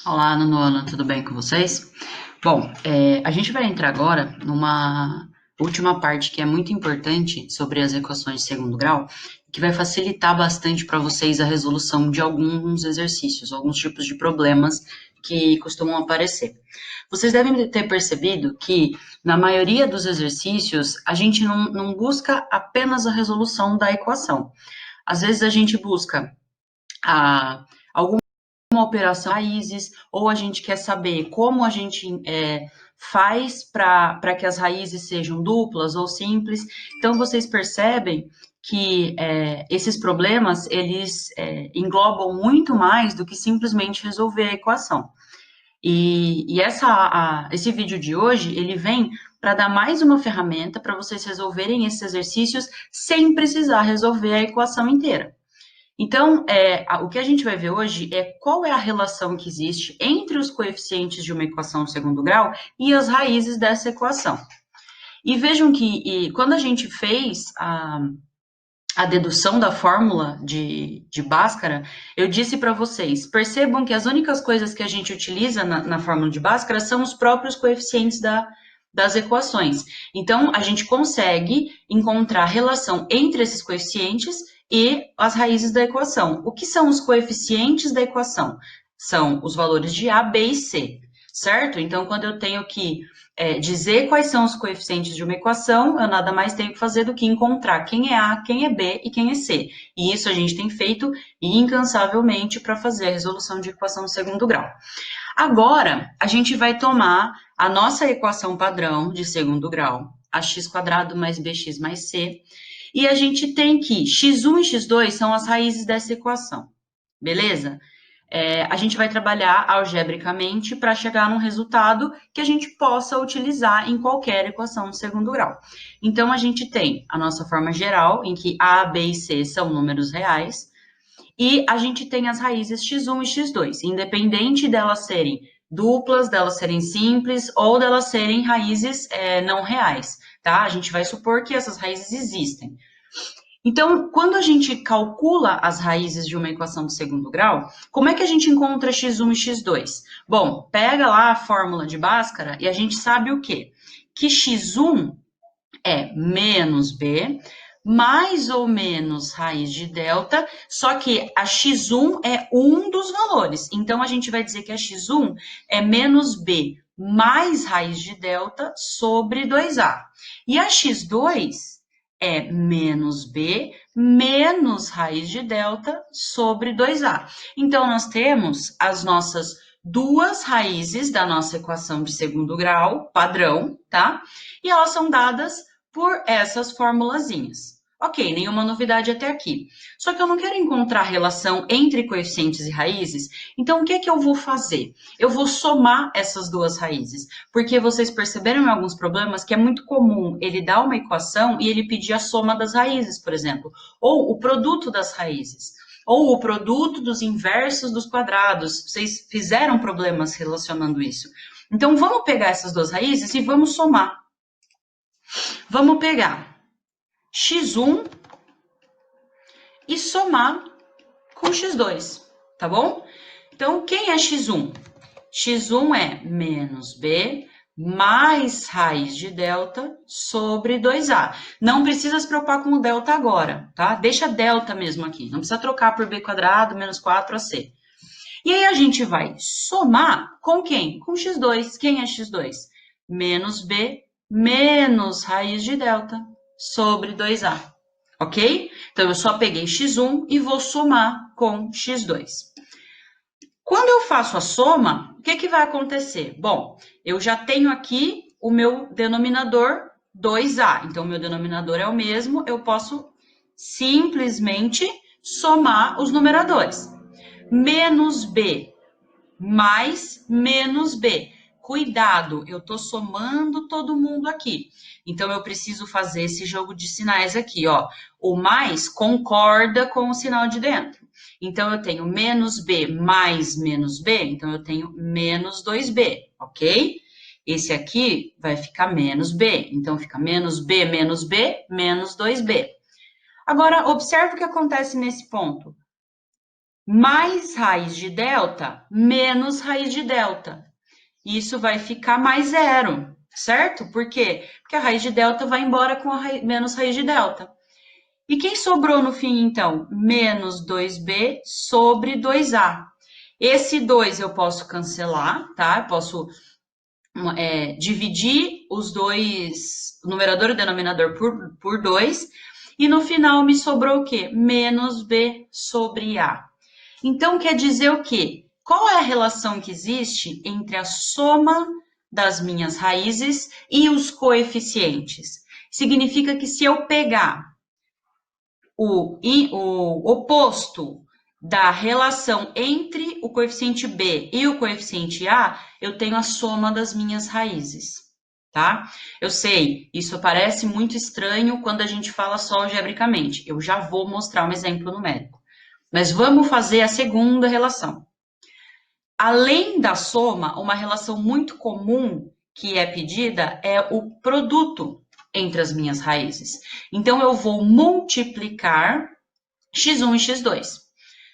Olá, Nono, tudo bem com vocês? Bom, a gente vai entrar agora numa última parte que é muito importante sobre as equações de segundo grau, que vai facilitar bastante para vocês a resolução de alguns exercícios, alguns tipos de problemas que costumam aparecer. Vocês devem ter percebido que, na maioria dos exercícios, a gente não busca apenas a resolução da equação. Às vezes a gente busca a uma operação raízes, ou a gente quer saber como a gente faz para que as raízes sejam duplas ou simples. Então, vocês percebem que esses problemas, eles englobam muito mais do que simplesmente resolver a equação. Esse vídeo de hoje, ele vem para dar mais uma ferramenta para vocês resolverem esses exercícios sem precisar resolver a equação inteira. Então, o que a gente vai ver hoje é qual é a relação que existe entre os coeficientes de uma equação de segundo grau e as raízes dessa equação. E vejam que quando a gente fez a dedução da fórmula de Bhaskara, eu disse para vocês, percebam que as únicas coisas que a gente utiliza na fórmula de Bhaskara são os próprios coeficientes das equações. Então, a gente consegue encontrar relação entre esses coeficientes e as raízes da equação. O que são os coeficientes da equação? São os valores de A, B e C, certo? Então, quando eu tenho que dizer quais são os coeficientes de uma equação, eu nada mais tenho que fazer do que encontrar quem é A, quem é B e quem é C. E isso a gente tem feito incansavelmente para fazer a resolução de equação de segundo grau. Agora, a gente vai tomar a nossa equação padrão de segundo grau, ax² mais bx mais c, e a gente tem que x1 e x2 são as raízes dessa equação, beleza? A gente vai trabalhar algebricamente para chegar num resultado que a gente possa utilizar em qualquer equação de segundo grau. Então, a gente tem a nossa forma geral, em que A, B e C são números reais, e a gente tem as raízes x1 e x2, independente delas serem duplas, delas serem simples ou delas serem raízes não reais, tá? A gente vai supor que essas raízes existem. Então, quando a gente calcula as raízes de uma equação de segundo grau, como é que a gente encontra x1 e x2? Bom, pega lá a fórmula de Bhaskara e a gente sabe o quê? Que x1 é menos b, mais ou menos raiz de delta, só que a x1 é um dos valores. Então, a gente vai dizer que a x1 é menos b mais raiz de delta sobre 2a. E a x2 é menos b menos raiz de delta sobre 2a. Então, nós temos as nossas duas raízes da nossa equação de segundo grau, padrão, tá? E elas são dadas por essas formulazinhas. Ok, nenhuma novidade até aqui. Só que eu não quero encontrar relação entre coeficientes e raízes, então o que é que eu vou fazer? Eu vou somar essas duas raízes, porque vocês perceberam em alguns problemas que é muito comum ele dar uma equação e ele pedir a soma das raízes, por exemplo, ou o produto das raízes, ou o produto dos inversos dos quadrados. Vocês fizeram problemas relacionando isso. Então vamos pegar essas duas raízes e vamos somar. Vamos pegar x1 e somar com x2, tá bom? Então, quem é x1? x1 é menos b mais raiz de delta sobre 2a. Não precisa se preocupar com o delta agora, tá? Deixa delta mesmo aqui. Não precisa trocar por b² menos 4ac. E aí a gente vai somar com quem? Com x2. Quem é x2? Menos b menos raiz de delta sobre 2a, ok? Então, eu só peguei x1 e vou somar com x2. Quando eu faço a soma, o que, que vai acontecer? Bom, eu já tenho aqui o meu denominador 2a, então, meu denominador é o mesmo, eu posso simplesmente somar os numeradores. Menos b mais menos b. Cuidado, eu estou somando todo mundo aqui. Então, eu preciso fazer esse jogo de sinais aqui, ó. O mais concorda com o sinal de dentro. Então, eu tenho menos b mais menos b, então eu tenho menos 2b, ok? Esse aqui vai ficar menos b, então fica menos b menos b, menos 2b. Agora, observe o que acontece nesse ponto. mais raiz de delta menos raiz de delta. Isso vai ficar mais zero, certo? Por quê? Porque a raiz de delta vai embora com a menos raiz de delta. E quem sobrou no fim, então? Menos 2b sobre 2a. Esse 2 eu posso cancelar, tá? Eu posso dividir os dois, o numerador e o denominador por 2. E no final me sobrou o quê? Menos b sobre a. Então, quer dizer o quê? Qual é a relação que existe entre a soma das minhas raízes e os coeficientes? Significa que se eu pegar o oposto da relação entre o coeficiente b e o coeficiente a, eu tenho a soma das minhas raízes, tá? Eu sei, isso parece muito estranho quando a gente fala só algebricamente. Eu já vou mostrar um exemplo numérico. Mas vamos fazer a segunda relação. Além da soma, uma relação muito comum que é pedida é o produto entre as minhas raízes. Então, eu vou multiplicar x1 e x2.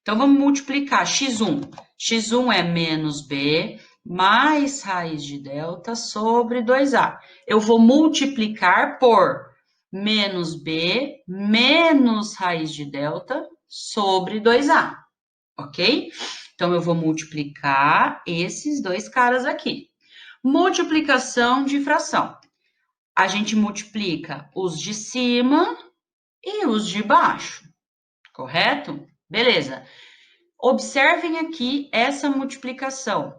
Então, vamos multiplicar x1. x1 é menos b mais raiz de delta sobre 2a. Eu vou multiplicar por menos b menos raiz de delta sobre 2a, ok? Então, eu vou multiplicar esses dois caras aqui. Multiplicação de fração. A gente multiplica os de cima e os de baixo, correto? Beleza. Observem aqui essa multiplicação.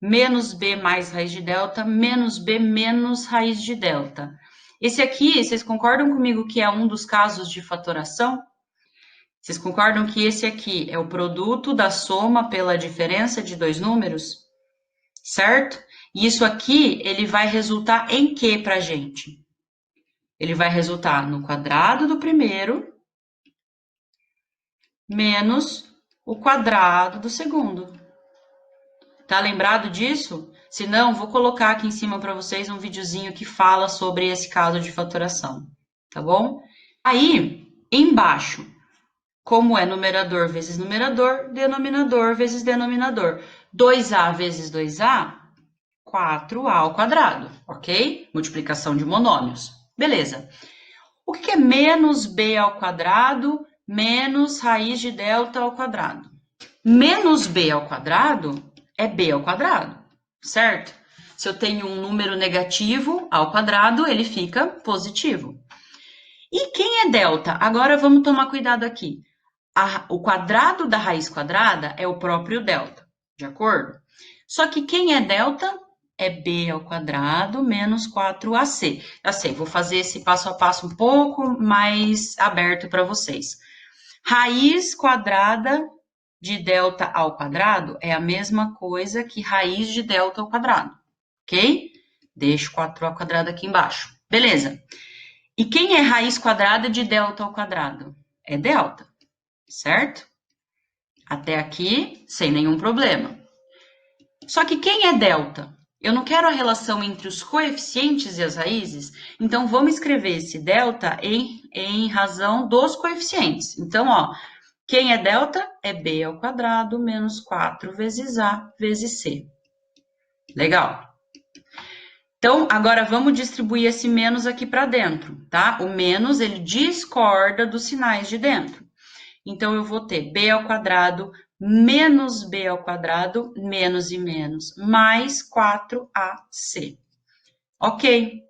Menos b mais raiz de delta, menos b menos raiz de delta. Esse aqui, vocês concordam comigo que é um dos casos de fatoração? Vocês concordam que esse aqui é o produto da soma pela diferença de dois números? Certo? E isso aqui, ele vai resultar em quê para a gente? Ele vai resultar no quadrado do primeiro menos o quadrado do segundo. Tá lembrado disso? Se não, vou colocar aqui em cima para vocês um videozinho que fala sobre esse caso de fatoração, tá bom? Aí, embaixo, como é numerador vezes numerador, denominador vezes denominador. 2a vezes 2a, 4a ao quadrado, ok? Multiplicação de monômios. Beleza. O que é menos b ao quadrado menos raiz de delta ao quadrado? Menos b ao quadrado é b ao quadrado, certo? Se eu tenho um número negativo ao quadrado, ele fica positivo. E quem é delta? Agora vamos tomar cuidado aqui. O quadrado da raiz quadrada é o próprio delta, de acordo? Só que quem é delta é b ao quadrado menos 4ac. Eu sei, vou fazer esse passo a passo um pouco mais aberto para vocês. Raiz quadrada de delta ao quadrado é a mesma coisa que raiz de delta ao quadrado, ok? Deixo 4 ao quadrado aqui embaixo. Beleza. E quem é raiz quadrada de delta ao quadrado? É delta, certo? Até aqui, sem nenhum problema. Só que quem é delta? Eu não quero a relação entre os coeficientes e as raízes, então vamos escrever esse delta em razão dos coeficientes. Então, ó, quem é delta é b ao quadrado menos 4 vezes a vezes c. Legal. Então, agora vamos distribuir esse menos aqui para dentro, tá? O menos, ele discorda dos sinais de dentro. Então, eu vou ter b ao quadrado menos b ao quadrado, menos e menos, mais 4ac. Ok.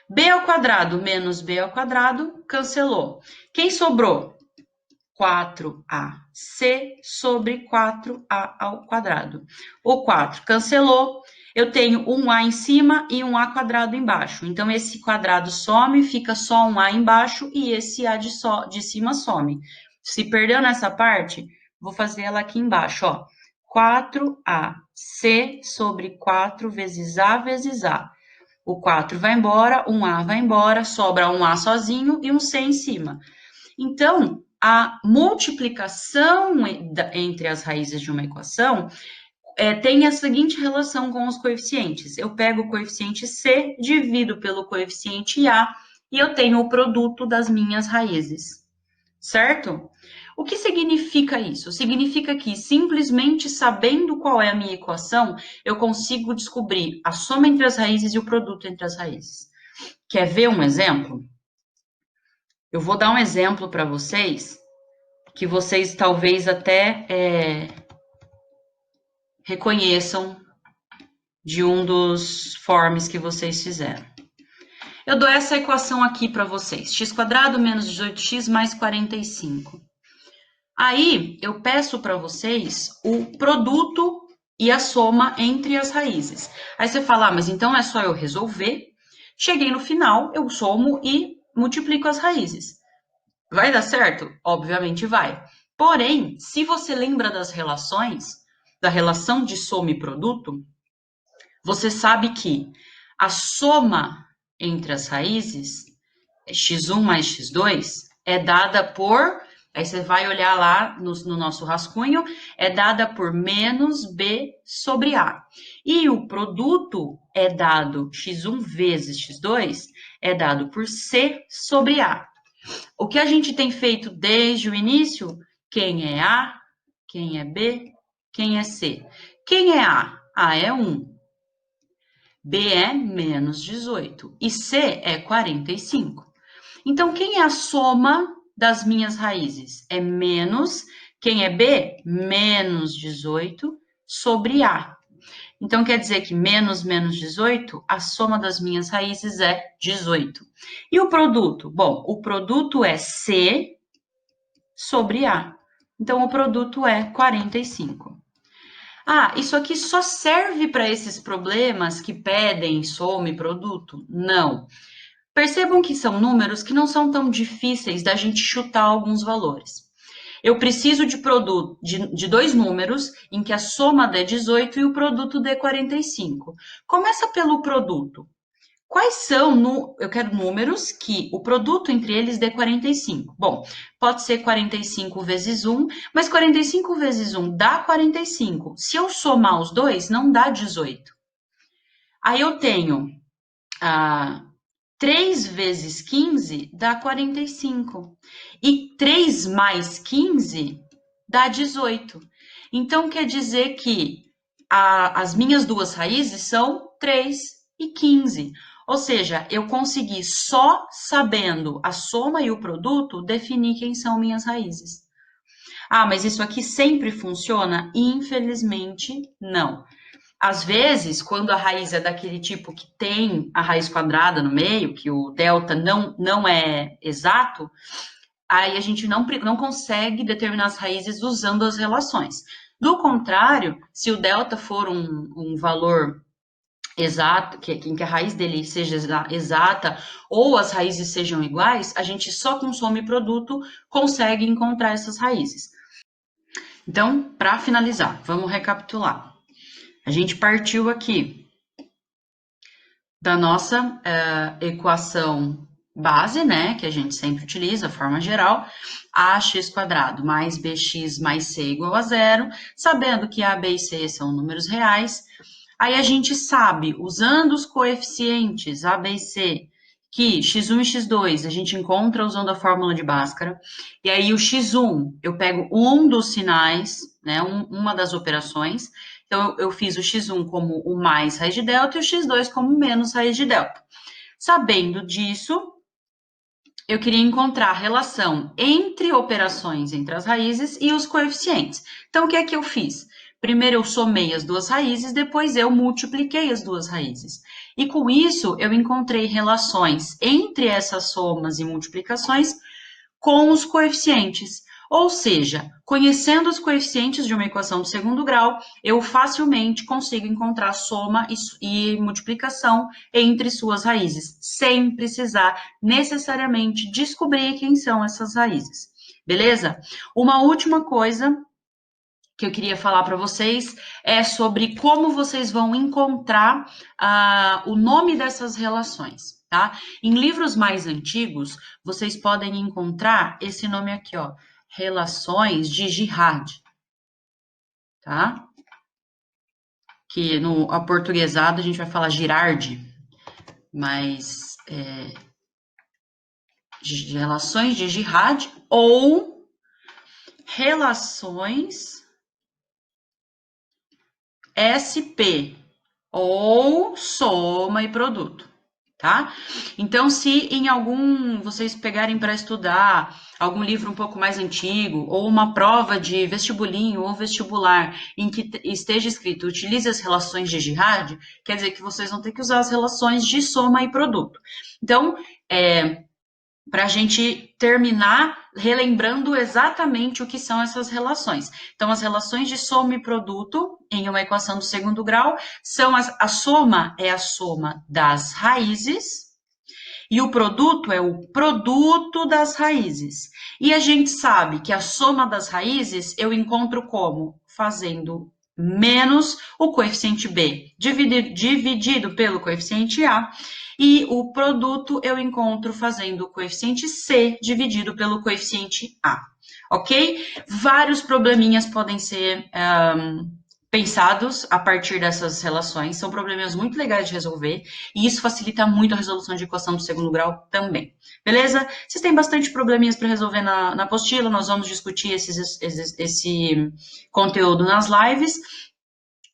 B ao quadrado menos b ao quadrado, cancelou. Quem sobrou? 4ac sobre 4a ao quadrado. O 4 cancelou, eu tenho um a em cima e um a quadrado embaixo. Então, esse quadrado some, fica só um a embaixo e esse a de cima some. Se perdeu nessa parte, vou fazer ela aqui embaixo, ó. 4ac sobre 4 vezes a. O 4 vai embora, um a vai embora, sobra um a sozinho e um c em cima. Então, a multiplicação entre as raízes de uma equação tem a seguinte relação com os coeficientes. Eu pego o coeficiente c, divido pelo coeficiente a, e eu tenho o produto das minhas raízes, certo? O que significa isso? Significa que, simplesmente sabendo qual é a minha equação, eu consigo descobrir a soma entre as raízes e o produto entre as raízes. Quer ver um exemplo? Eu vou dar um exemplo para vocês, que vocês talvez até reconheçam de um dos forms que vocês fizeram. Eu dou essa equação aqui para vocês. X² menos 18x mais 45. Aí, eu peço para vocês o produto e a soma entre as raízes. Aí você fala, mas então é só eu resolver. Cheguei no final, eu somo e multiplico as raízes. Vai dar certo? Obviamente vai. Porém, se você lembra das relações, da relação de soma e produto, você sabe que a soma entre as raízes, x1 mais x2, é dada por, aí você vai olhar lá no nosso rascunho, é dada por menos b sobre a. E o produto é dado, x1 vezes x2, é dado por c sobre a. O que a gente tem feito desde o início? Quem é A, quem é B, quem é C. Quem é A? A é 1. B é menos 18. E C é 45. Então, quem é a soma das minhas raízes? É menos, quem é B? Menos 18 sobre A. Então, quer dizer que menos 18, a soma das minhas raízes é 18. E o produto? Bom, o produto é C sobre A. Então, o produto é 45. Ah, isso aqui só serve para esses problemas que pedem soma e produto? Não. Percebam que são números que não são tão difíceis da gente chutar alguns valores. Eu preciso de produto de dois números em que a soma dê 18 e o produto dê 45. Começa pelo produto. Quais são, eu quero números que o produto entre eles dê 45. Bom, pode ser 45 vezes 1, mas 45 vezes 1 dá 45. Se eu somar os dois, não dá 18. Aí eu tenho 3 vezes 15 dá 45. E 3 mais 15 dá 18. Então, quer dizer que as minhas duas raízes são 3 e 15. Ou seja, eu consegui só sabendo a soma e o produto definir quem são minhas raízes. Ah, mas isso aqui sempre funciona? Infelizmente, não. Às vezes, quando a raiz é daquele tipo que tem a raiz quadrada no meio, que o delta não é exato, aí a gente não consegue determinar as raízes usando as relações. Do contrário, se o delta for um valor exato, em que a raiz dele seja exata, ou as raízes sejam iguais, a gente só com soma e produto consegue encontrar essas raízes. Então, para finalizar, vamos recapitular. A gente partiu aqui da nossa equação base, né, que a gente sempre utiliza, a forma geral, ax² mais bx mais c igual a zero, sabendo que a, b e c são números reais. Aí a gente sabe, usando os coeficientes a, b e c, que x1 e x2 a gente encontra usando a fórmula de Bhaskara, e aí o x1 eu pego um dos sinais, né, uma das operações, então eu fiz o x1 como o mais raiz de delta e o x2 como menos raiz de delta. Sabendo disso, eu queria encontrar a relação entre operações entre as raízes e os coeficientes. Então, o que é que eu fiz? Primeiro eu somei as duas raízes, depois eu multipliquei as duas raízes. E com isso, eu encontrei relações entre essas somas e multiplicações com os coeficientes. Ou seja, conhecendo os coeficientes de uma equação de segundo grau, eu facilmente consigo encontrar soma e multiplicação entre suas raízes, sem precisar necessariamente descobrir quem são essas raízes. Beleza? Uma última coisa que eu queria falar para vocês é sobre como vocês vão encontrar o nome dessas relações, tá? Em livros mais antigos, vocês podem encontrar esse nome aqui, ó, Relações de Girard, tá? Que no aportuguesado a gente vai falar Girardi, mas Relações de Girard ou relações SP ou soma e produto, tá? Então, se em algum vocês pegarem para estudar algum livro um pouco mais antigo ou uma prova de vestibulinho ou vestibular em que esteja escrito utilize as relações de Girard, quer dizer que vocês vão ter que usar as relações de soma e produto. Então, para a gente terminar relembrando exatamente o que são essas relações. Então, as relações de soma e produto em uma equação do segundo grau são a soma é a soma das raízes e o produto é o produto das raízes. E a gente sabe que a soma das raízes eu encontro como? Fazendo menos o coeficiente B dividido pelo coeficiente A, e o produto eu encontro fazendo o coeficiente C dividido pelo coeficiente A, ok? Vários probleminhas podem ser pensados a partir dessas relações, são problemas muito legais de resolver, e isso facilita muito a resolução de equação do segundo grau também. Beleza? Vocês têm bastante probleminhas para resolver na apostila, nós vamos discutir esse conteúdo nas lives,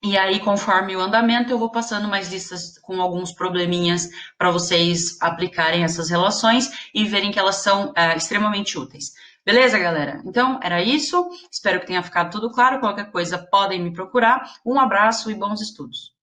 e aí, conforme o andamento, eu vou passando mais listas com alguns probleminhas para vocês aplicarem essas relações e verem que elas são extremamente úteis. Beleza, galera? Então, era isso. Espero que tenha ficado tudo claro. Qualquer coisa, podem me procurar. Um abraço e bons estudos.